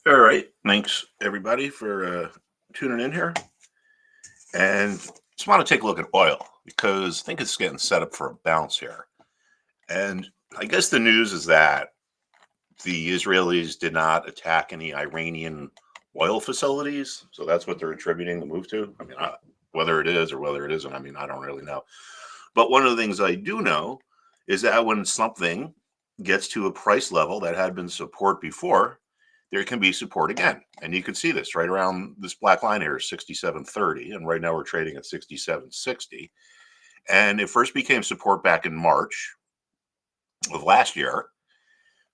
All right. Thanks, everybody, for tuning in here. And just want to take a look at oil because I think it's getting set up for a bounce here. And I guess the news is that the Israelis did not attack any Iranian oil facilities. So that's what they're attributing the move to. I mean, whether it is or whether it isn't, I mean, I don't really know. But one of the things I do know is that when something gets to a price level that had been support before, there can be support again. And you can see this right around this black line here, 67.30. And right now we're trading at 67.60. And it first became support back in March of last year,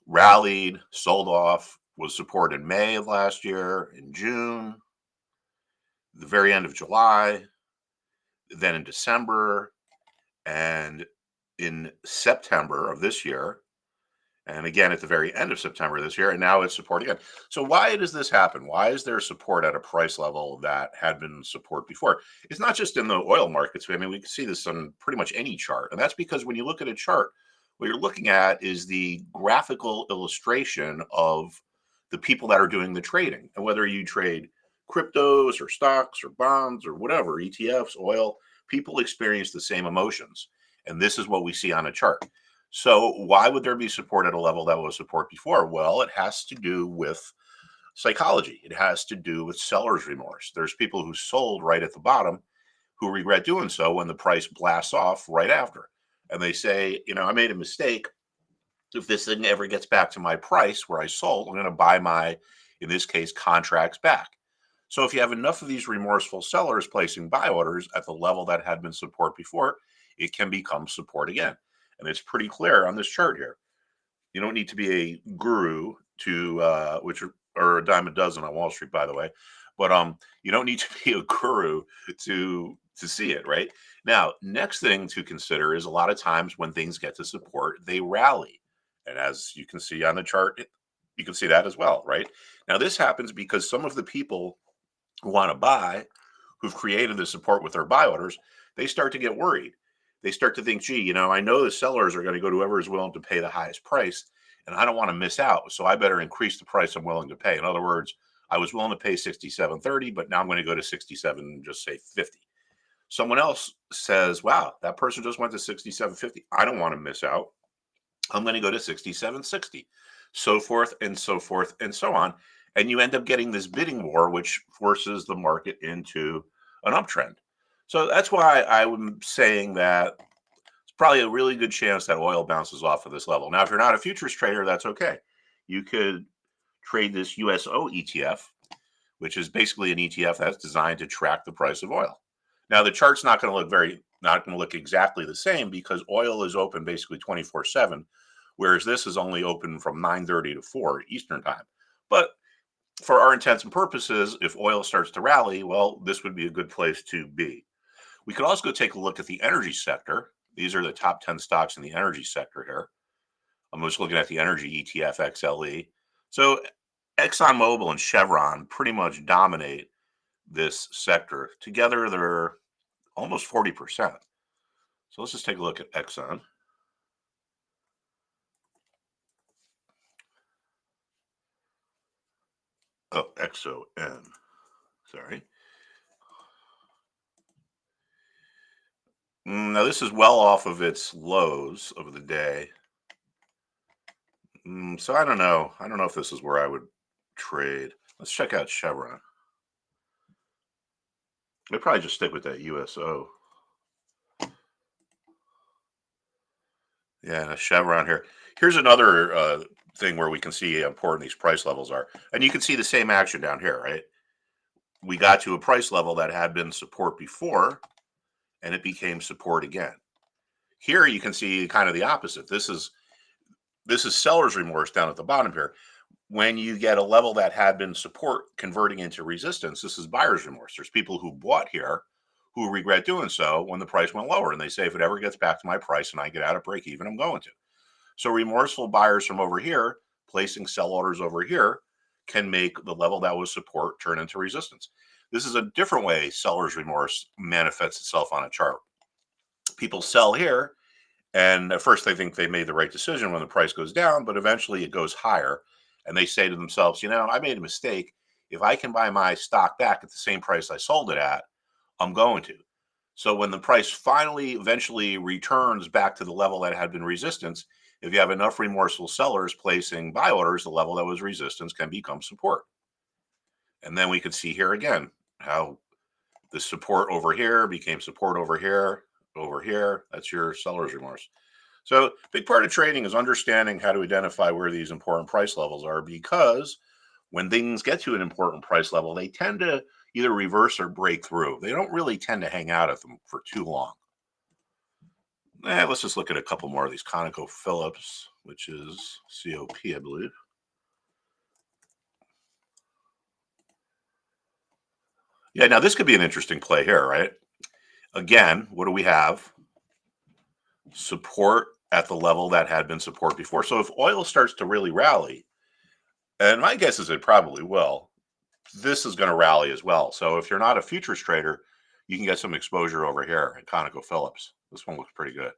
rallied, sold off, was support in May of last year, in June, the very end of July, then in December, and in September of this year, and again at the very end of September this year, and now it's support again. So why does this happen? Why is there support at a price level that had been support before? It's not just in the oil markets. I mean, we can see this on pretty much any chart, and that's because when you look at a chart, what you're looking at is the graphical illustration of the people that are doing the trading, and whether you trade cryptos or stocks or bonds or whatever, ETFs, oil, people experience the same emotions, and this is what we see on a chart. So why would there be support at a level that was support before? Well, it has to do with psychology. It has to do with seller's remorse. There's people who sold right at the bottom who regret doing so when the price blasts off right after. And they say, I made a mistake. If this thing ever gets back to my price where I sold, I'm going to buy my, in this case, contracts back. So if you have enough of these remorseful sellers placing buy orders at the level that had been support before, it can become support again. And it's pretty clear on this chart here. You don't need to be a guru to, which are a dime a dozen on Wall Street, by the way. But you don't need to be a guru to see it, right? Now, next thing to consider is a lot of times when things get to support, they rally. And as you can see on the chart, you can see that as well, right? Now, this happens because some of the people who want to buy, who've created the support with their buy orders, they start to get worried. They start to think, gee, I know the sellers are going to go to whoever is willing to pay the highest price, and I don't want to miss out. So I better increase the price I'm willing to pay. In other words, I was willing to pay 67.30, but now I'm going to go to 67, just say 50. Someone else says, wow, that person just went to 67.50. I don't want to miss out. I'm going to go to 67.60, so forth and so forth and so on. And you end up getting this bidding war, which forces the market into an uptrend. So that's why I'm saying that it's probably a really good chance that oil bounces off of this level. Now, if you're not a futures trader, that's okay. You could trade this USO ETF, which is basically an ETF that's designed to track the price of oil. Now, the chart's not going to look exactly the same because oil is open basically 24/7, whereas this is only open from 9:30 to 4 Eastern time. But for our intents and purposes, if oil starts to rally, well, this would be a good place to be. We could also go take a look at the energy sector. These are the top 10 stocks in the energy sector here. I'm just looking at the energy ETF XLE. So ExxonMobil and Chevron pretty much dominate this sector. Together, they're almost 40%. So let's just take a look at Exxon. Oh, XON. Sorry. Now, this is well off of its lows of the day. So I don't know. I don't know if this is where I would trade. Let's check out Chevron. I'd probably just stick with that USO. Yeah, Chevron here. Here's another thing where we can see how important these price levels are. And you can see the same action down here, right? We got to a price level that had been support before, and it became support again. Here you can see kind of the opposite. This is seller's remorse down at the bottom here. When you get a level that had been support converting into resistance, this is buyer's remorse. There's people who bought here who regret doing so when the price went lower. And they say, if it ever gets back to my price and I get out of break even, I'm going to. So remorseful buyers from over here placing sell orders over here can make the level that was support turn into resistance. This is a different way seller's remorse manifests itself on a chart. People sell here, and at first they think they made the right decision when the price goes down, but eventually it goes higher. and they say to themselves, I made a mistake. If I can buy my stock back at the same price I sold it at, I'm going to. So when the price finally eventually returns back to the level that had been resistance, if you have enough remorseful sellers placing buy orders, the level that was resistance can become support. And then we could see here again how the support over here became support over here, over here. That's your seller's remorse. So big part of trading is understanding how to identify where these important price levels are, because when things get to an important price level, they tend to either reverse or break through. They don't really tend to hang out at them for too long. Let's just look at a couple more of these. ConocoPhillips, which is COP, I believe. Yeah, now this could be an interesting play here, right? Again, what do we have? Support at the level that had been support before. So if oil starts to really rally, and my guess is it probably will, this is going to rally as well. So if you're not a futures trader, you can get some exposure over here at ConocoPhillips. This one looks pretty good.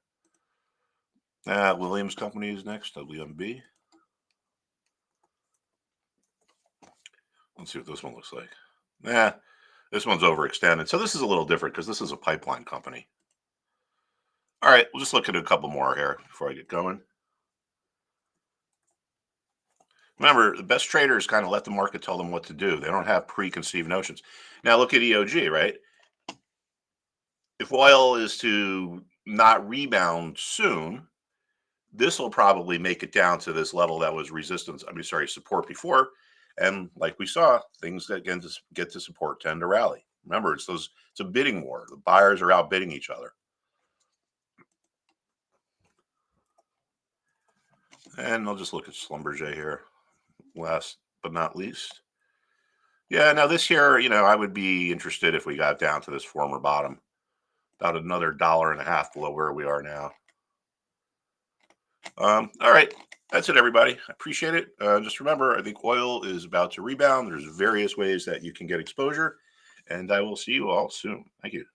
Williams Company is next, WMB. Let's see what this one looks like. This one's overextended. So this is a little different because this is a pipeline company. All right, we'll just look at a couple more here before I get going. Remember, the best traders kind of let the market tell them what to do. They don't have preconceived notions. Now look at EOG, right? If oil is to not rebound soon, this will probably make it down to this level that was support before. And like we saw, things that get to support tend to rally. Remember, it's a bidding war. The buyers are outbidding each other. And I'll just look at Schlumberger here, last but not least. Yeah, now this here, I would be interested if we got down to this former bottom, about another $1.50 below where we are now. All right, that's it, everybody. I appreciate it. Just remember, I think oil is about to rebound. There's various ways that you can get exposure, and I will see you all soon. Thank you.